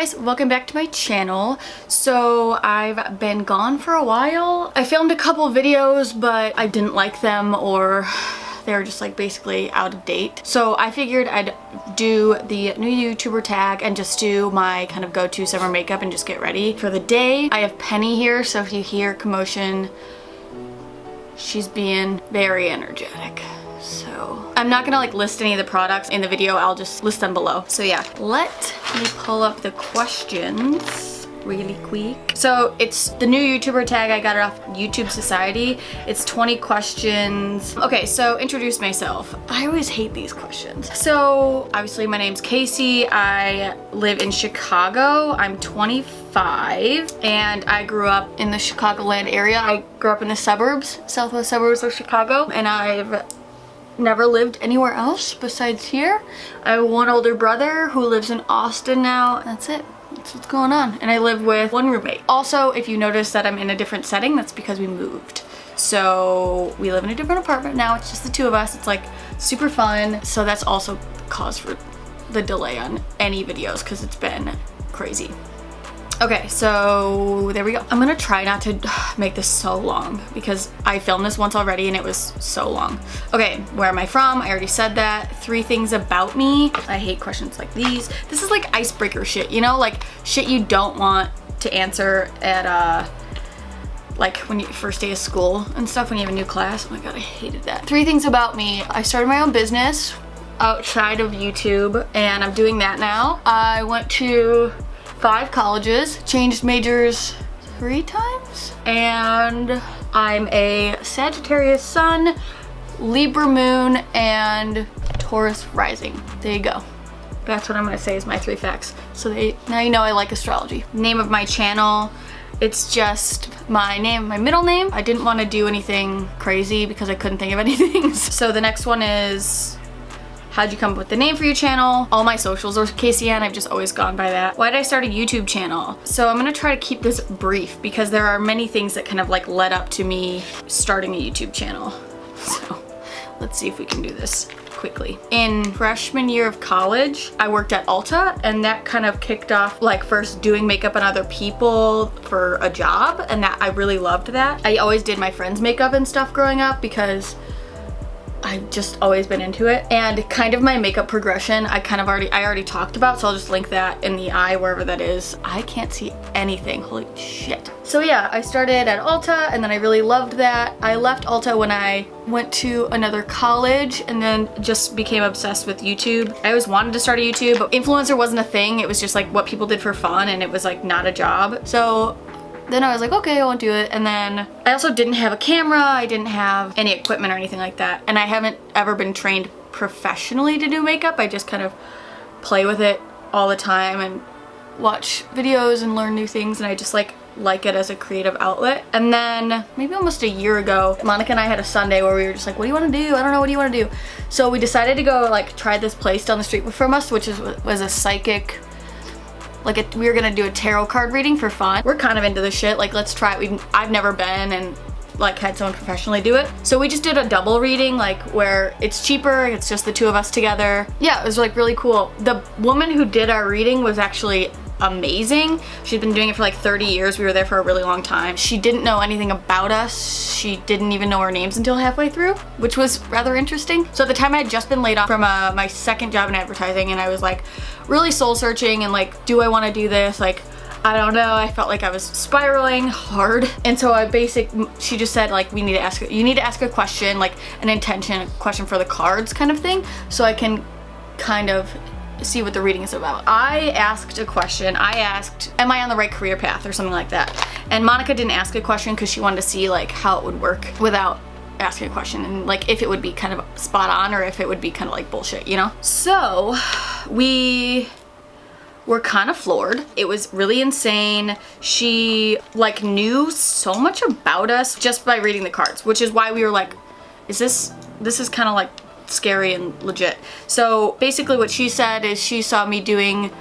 guys, welcome back to my channel. So I've been gone for a while. I filmed a couple videos, but I didn't like them, or they were just like basically out of date. So I figured I'd do the new YouTuber tag and just do my kind of go-to summer makeup and just get ready for the day. I have Penny here, so if you hear commotion, she's being very energetic. So I'm not gonna like list any of the products in the video, I'll just list them below. So yeah, let me pull up the questions really quick. So it's the new YouTuber tag, I got it off YouTube Society. It's 20 questions. Okay, so introduce myself. I always hate these questions. So obviously my name's Casey. I live in Chicago. I'm 25 and I grew up in the Chicagoland area. I grew up in the suburbs, southwest suburbs of Chicago, and I've never lived anywhere else besides here. I have one older brother who lives in Austin now. That's it. That's what's going on. And I live with one roommate. Also, if you notice that I'm in a different setting, that's because we moved. So we live in a different apartment now. It's just the two of us. It's like super fun. So that's also cause for the delay on any videos because it's been crazy. Okay, so there we go. I'm gonna try not to make this so long because I filmed this once already and it was so long. Okay, where am I from? I already said that. 3 things about me. I hate questions like these. This is like icebreaker shit, you know? Like shit you don't want to answer at like when you first day of school and stuff, when you have a new class. Oh my god, I hated that. 3 things about me. I started my own business outside of YouTube and I'm doing that now. I went to 5 colleges, changed majors 3 times, and I'm a Sagittarius sun, Libra moon, and Taurus rising. There you go. That's what I'm gonna say is my 3 facts. So now you know I like astrology. Name of my channel, it's just my name, my middle name. I didn't want to do anything crazy because I couldn't think of anything. So the next one is, how'd you come up with the name for your channel? All my socials are KCN, I've just always gone by that. Why did I start a YouTube channel? So I'm gonna try to keep this brief because there are many things that kind of like led up to me starting a YouTube channel. So let's see if we can do this quickly. In freshman year of college, I worked at Ulta and that kind of kicked off like first doing makeup on other people for a job, and that I really loved that. I always did my friends' makeup and stuff growing up because I've just always been into it. And kind of my makeup progression I already talked about, so I'll just link that in the eye wherever that is. I can't see anything, holy shit. So yeah, I started at Ulta and then I really loved that. I left Ulta when I went to another college and then just became obsessed with YouTube. I always wanted to start a YouTube, but influencer wasn't a thing. It was just like what people did for fun and it was like not a job. So then I was like, okay, I won't do it. And then I also didn't have a camera. I didn't have any equipment or anything like that. And I haven't ever been trained professionally to do makeup. I just kind of play with it all the time and watch videos and learn new things. And I just like it as a creative outlet. And then maybe almost a year ago, Monica and I had a Sunday where we were just like, what do you want to do? I don't know, what do you want to do? So we decided to go like try this place down the street from us, which was a psychic, we were gonna do a tarot card reading for fun. We're kind of into this shit, like let's try it. I've never been and like had someone professionally do it. So we just did a double reading, like where it's cheaper, it's just the 2 of us together. Yeah, it was like really cool. The woman who did our reading was actually amazing. She'd been doing it for like 30 years. We were there for a really long time. She didn't know anything about us. She didn't even know our names until halfway through, which was rather interesting. So at the time I had just been laid off from my second job in advertising and I was like really soul searching and like, do I want to do this? Like, I don't know. I felt like I was spiraling hard. And so she just said like, you need to ask a question, like an intention question for the cards kind of thing. So I can kind of see what the reading is about. I asked a question. I asked, am I on the right career path or something like that? And Monica didn't ask a question because she wanted to see like how it would work without asking a question and like if it would be kind of spot on or if it would be kind of like bullshit, you know? So we were kind of floored. It was really insane. She like knew so much about us just by reading the cards, which is why we were like, this is kind of like scary and legit. So basically what she said is she saw me doing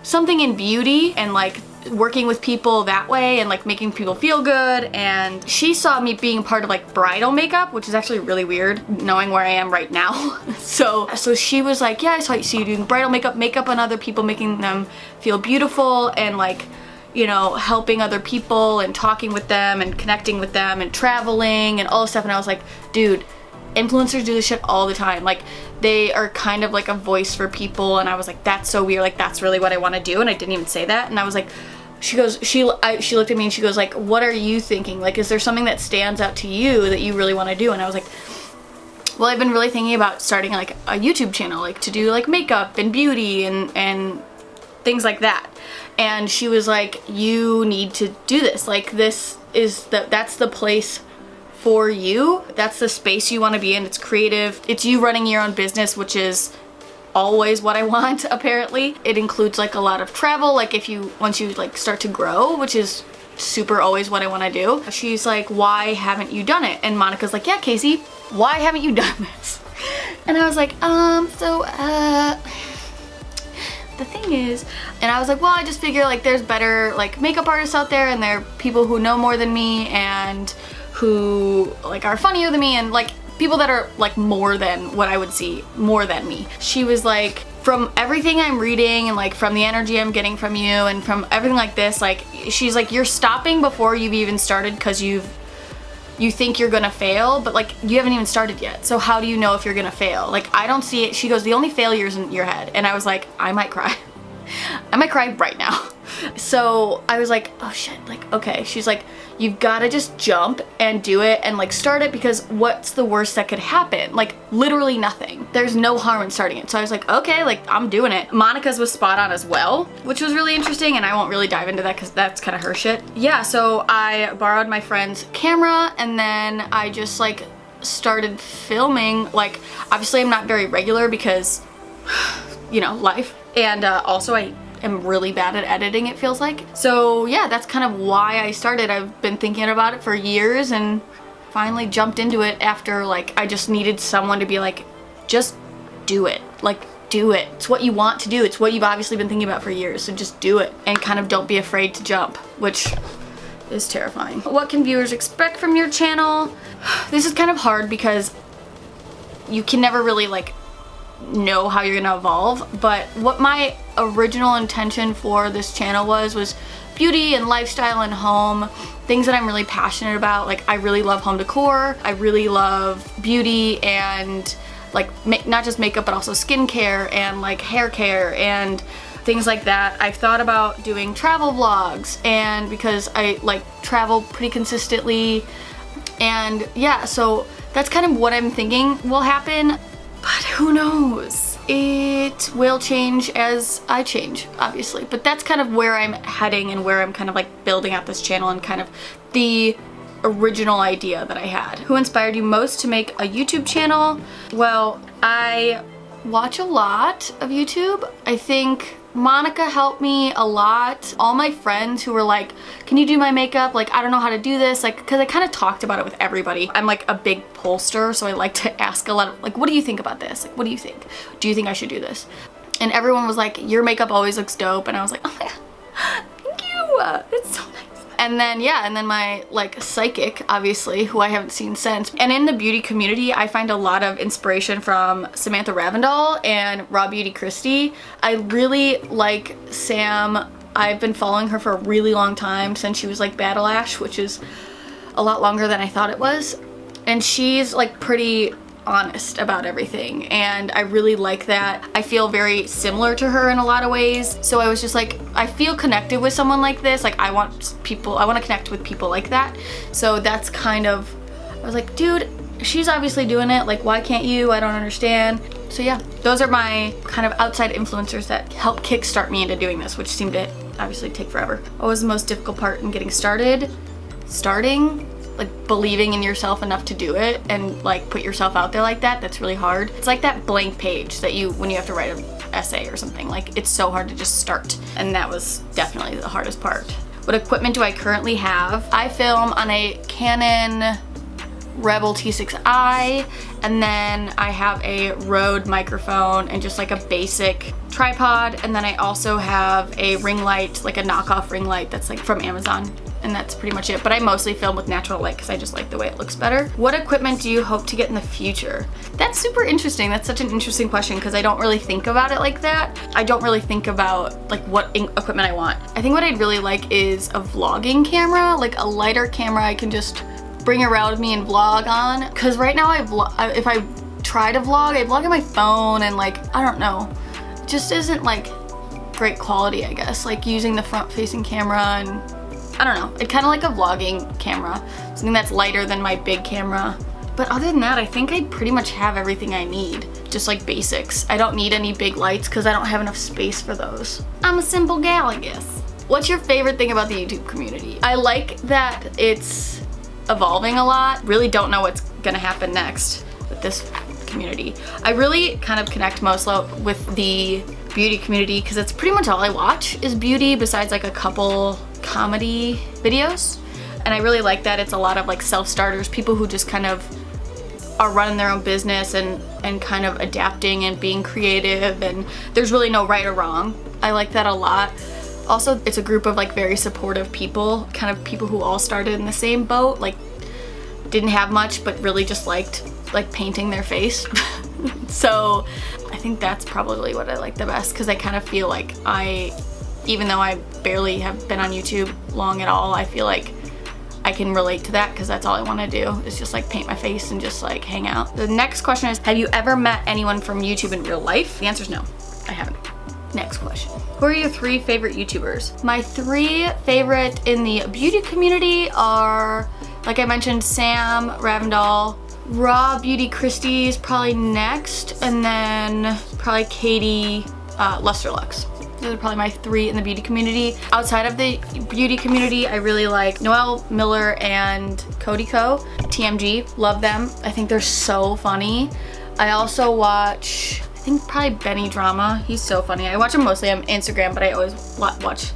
something in beauty and like working with people that way and like making people feel good. And she saw me being part of like bridal makeup, which is actually really weird knowing where I am right now. so she was like, yeah, I saw you doing bridal makeup on other people, making them feel beautiful and like, you know, helping other people and talking with them and connecting with them and traveling and all this stuff. And I was like, dude, influencers do this shit all the time. Like, they are kind of like a voice for people. And I was like, that's so weird. Like, that's really what I want to do. And I didn't even say that. And I was like, she looked at me and she goes like, what are you thinking? Like, is there something that stands out to you that you really want to do? And I was like, well, I've been really thinking about starting like a YouTube channel, like to do like makeup and beauty and things like that. And she was like, you need to do this. Like, that's the place for you. That's the space you want to be in. It's creative. It's you running your own business, which is always what I want, apparently. It includes like a lot of travel, like once you like start to grow, which is super always what I want to do. She's like, why haven't you done it? And Monica's like, yeah, Casey, why haven't you done this? And I was like, the thing is, and I was like, well, I just figure like there's better like makeup artists out there, and there are people who know more than me and who like are funnier than me, and like people that are like more than what I would see, more than me. She was like, from everything I'm reading and like from the energy I'm getting from you and from everything like this, like she's like, you're stopping before you've even started because you think you're gonna fail, but like you haven't even started yet. So how do you know if you're gonna fail? Like, I don't see it. She goes, the only failure is in your head. And I was like, I might cry. I might cry right now. So I was like, oh shit, like, okay. She's like, you've gotta just jump and do it and like start it, because what's the worst that could happen? Like, literally nothing. There's no harm in starting it. So I was like, okay, like I'm doing it. Monica's was spot on as well, which was really interesting, and I won't really dive into that because that's kind of her shit. Yeah, so I borrowed my friend's camera and then I just like started filming. Like, obviously I'm not very regular because, you know, life. And also I am really bad at editing, it feels like. So yeah, that's kind of why I started. I've been thinking about it for years and finally jumped into it after like I just needed someone to be like, just do it. Like, do it. It's what you want to do. It's what you've obviously been thinking about for years. So just do it and kind of don't be afraid to jump, which is terrifying. What can viewers expect from your channel? This is kind of hard because you can never really like know how you're gonna evolve, but what my original intention for this channel was beauty and lifestyle and home, things that I'm really passionate about. Like, I really love home decor, I really love beauty and like not just makeup but also skincare and like hair care and things like that. I've thought about doing travel vlogs, and because I like travel pretty consistently, and yeah, so that's kind of what I'm thinking will happen. But who knows? It will change as I change, obviously. But that's kind of where I'm heading and where I'm kind of like building out this channel and kind of the original idea that I had. Who inspired you most to make a YouTube channel? Well, I watch a lot of YouTube. I think Monica helped me a lot. All my friends who were like, can you do my makeup? Like, I don't know how to do this. Like, because I kind of talked about it with everybody. I'm like a big pollster, so I like to ask a lot of, like, what do you think about this? Like, what do you think? Do you think I should do this? And everyone was like, your makeup always looks dope. And I was like, oh my god, thank you. It's so nice. And then, yeah, and then my like psychic, obviously, who I haven't seen since. And in the beauty community, I find a lot of inspiration from Samantha Ravndahl and RawBeautyKristi. I really like Sam. I've been following her for a really long time, since she was like Battle Ash, which is a lot longer than I thought it was. And she's like pretty honest about everything, and I really like that. I feel very similar to her in a lot of ways, so I was just like, I feel connected with someone like this. Like, I want to connect with people like that. So that's kind of, I was like, dude, she's obviously doing it, like why can't you? I don't understand. So yeah, those are my kind of outside influencers that helped kickstart me into doing this, which seemed to obviously take forever. What was the most difficult part in getting started? Like believing in yourself enough to do it and like put yourself out there like that. That's really hard. It's like that blank page that when you have to write an essay or something. Like, it's so hard to just start, and that was definitely the hardest part. What equipment do I currently have? I film on a Canon Rebel T6i, and then I have a Rode microphone and just like a basic tripod, and then I also have a ring light, like a knockoff ring light that's like from Amazon, and that's pretty much it. But I mostly film with natural light because I just like the way it looks better. What equipment do you hope to get in the future? That's super interesting. That's such an interesting question because I don't really think about it like that. I don't really think about like what equipment I want. I think what I'd really like is a vlogging camera, like a lighter camera I can just bring around with me and vlog on. Because right now if I try to vlog, I vlog on my phone and like, I don't know, it just isn't like great quality, I guess. Like using the front facing camera, and I don't know, it's kind of like a vlogging camera, something that's lighter than my big camera. But other than that, I think I pretty much have everything I need, just like basics. I don't need any big lights because I don't have enough space for those. I'm a simple gal, I guess. What's your favorite thing about the YouTube community? I like that it's evolving a lot. Really don't know what's gonna happen next with this community. I really kind of connect most with the beauty community because it's pretty much all I watch is beauty, besides like a couple comedy videos. And I really like that it's a lot of like self-starters, people who just kind of are running their own business and kind of adapting and being creative, and there's really no right or wrong. I like that a lot. Also, it's a group of like very supportive people, kind of people who all started in the same boat, like didn't have much but really just liked like painting their face. So I think that's probably what I like the best, because I kind of feel like even though I barely have been on YouTube long at all, I feel like I can relate to that because that's all I want to do is just like paint my face and just like hang out. The next question is, have you ever met anyone from YouTube in real life? The answer is no, I haven't. Next question. Who are your 3 favorite YouTubers? My 3 favorite in the beauty community are, like I mentioned, Sam Ravndahl, RawBeautyKristi is probably next, and then probably Katy, LustreLux. Those are probably my 3 in the beauty community. Outside of the beauty community, I really like Noel Miller and Cody Ko. TMG, love them. I think they're so funny. I also watch, I think probably Benny Drama. He's so funny. I watch him mostly on Instagram, but I always watch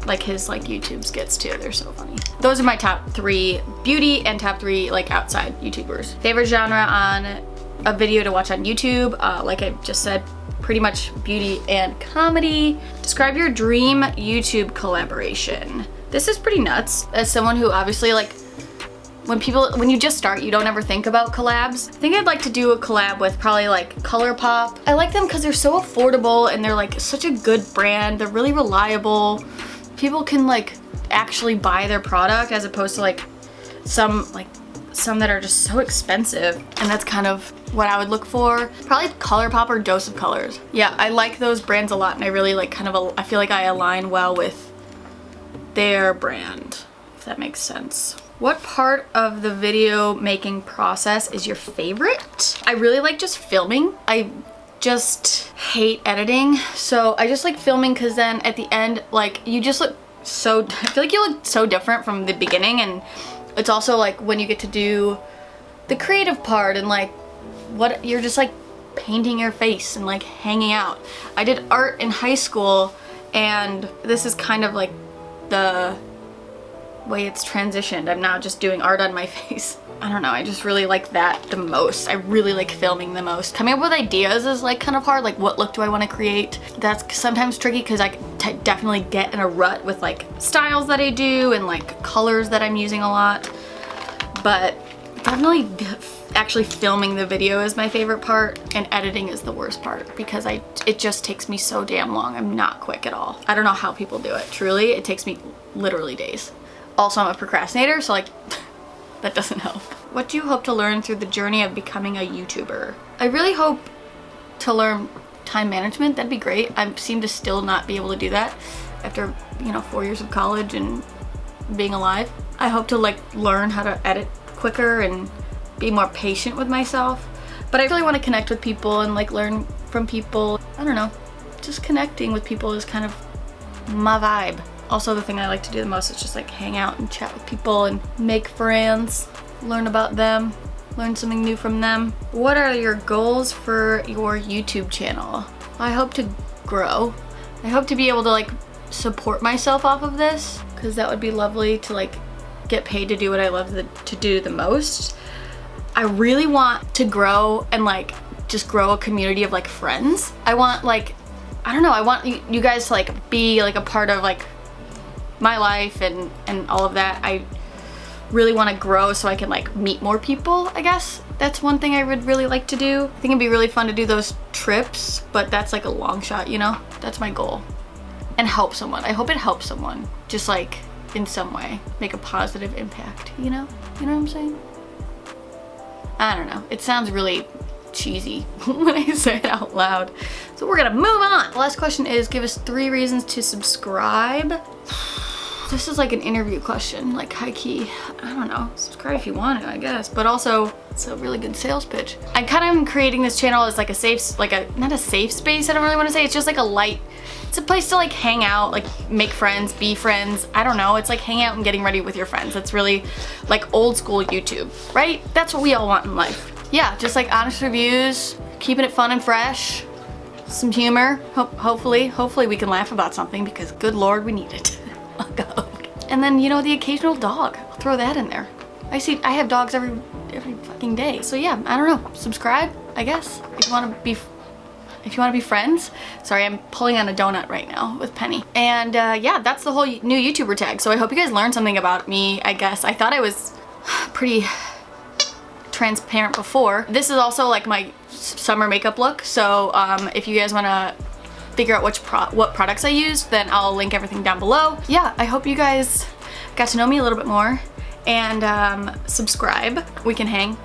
like his like YouTube skits too. They're so funny. Those are my top 3 beauty and top 3 like outside YouTubers. Favorite genre on a video to watch on YouTube, like I just said, pretty much beauty and comedy. Describe your dream YouTube collaboration. This is pretty nuts. As someone who obviously like, when you just start, you don't ever think about collabs. I think I'd like to do a collab with probably like Colourpop. I like them because they're so affordable and they're like such a good brand. They're really reliable. People can like actually buy their product as opposed to like some that are just so expensive, and that's kind of what I would look for. Probably Colourpop or Dose of Colors. Yeah, I like those brands a lot, and I really like I feel like I align well with their brand, if that makes sense. What part of the video making process is your favorite? I really like just filming. I just hate editing, so I just like filming because then at the end, like, you just look so, I feel like you look so different from the beginning, and it's also like when you get to do the creative part and like what you're just like painting your face and like hanging out. I did art in high school, and this is kind of like the way it's transitioned. I'm now just doing art on my face. I don't know, I just really like that the most. I really like filming the most. Coming up with ideas is like kind of hard, like what look do I want to create? That's sometimes tricky because I definitely get in a rut with like styles that I do and like colors that I'm using a lot. But definitely actually filming the video is my favorite part, and editing is the worst part because it just takes me so damn long. I'm not quick at all. I don't know how people do it. Truly, it takes me literally days. Also, I'm a procrastinator, so like that doesn't help. What do you hope to learn through the journey of becoming a YouTuber? I really hope to learn time management. That'd be great. I seem to still not be able to do that after, you know, 4 years of college and being alive. I hope to like learn how to edit quicker and be more patient with myself. But I really want to connect with people and like learn from people. I don't know, just connecting with people is kind of my vibe. Also, the thing I like to do the most is just like hang out and chat with people and make friends, learn about them, learn something new from them. What are your goals for your YouTube channel? I hope to grow. I hope to be able to like support myself off of this, because that would be lovely to like get paid to do what I love to do the most. I really want to grow and like just grow a community of like friends. I want like, I don't know, I want you guys to like be like a part of like my life and all of that. I really want to grow so I can like meet more people, I guess. That's one thing I would really like to do. I think it'd be really fun to do those trips, but that's like a long shot, you know? That's my goal. And help someone. I hope it helps someone. Just like in some way. Make a positive impact, you know? You know what I'm saying? I don't know. It sounds really cheesy when I say it out loud. So we're gonna move on. The last question is, give us 3 reasons to subscribe. This is like an interview question, like high key. I don't know, subscribe if you want to, I guess. But also, it's a really good sales pitch. I kind of am creating this channel as like a safe, not a safe space, I don't really want to say. It's just like a light, it's a place to like hang out, like make friends, be friends. I don't know, it's like hang out and getting ready with your friends. It's really like old school YouTube, right? That's what we all want in life. Yeah, just like honest reviews, keeping it fun and fresh, some humor. Hopefully we can laugh about something because good Lord, we need it. And then, you know, the occasional dog. I'll throw that in there. I have dogs every fucking day. So yeah, I don't know. Subscribe, I guess. If you want to be friends. Sorry, I'm pulling on a donut right now with Penny. And yeah, that's the whole new YouTuber tag. So I hope you guys learned something about me, I guess. I thought I was pretty transparent before. This is also like my summer makeup look. So if you guys want to figure out what products I use, then I'll link everything down below. Yeah, I hope you guys got to know me a little bit more, and subscribe. We can hang.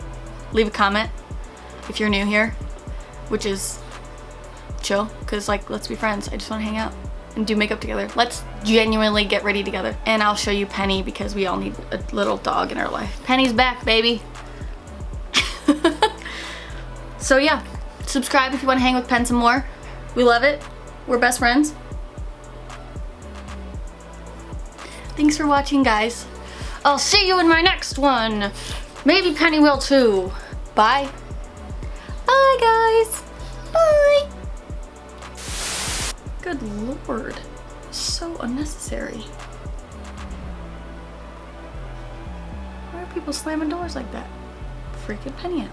Leave a comment if you're new here, which is chill, because like, let's be friends. I just want to hang out and do makeup together. Let's genuinely get ready together. And I'll show you Penny because we all need a little dog in our life. Penny's back, baby. So yeah, subscribe if you want to hang with Pen some more. We love it. We're best friends. Thanks for watching, guys. I'll see you in my next one. Maybe Penny will too. Bye. Bye, guys. Bye. Good Lord. So unnecessary. Why are people slamming doors like that? Freaking Penny out.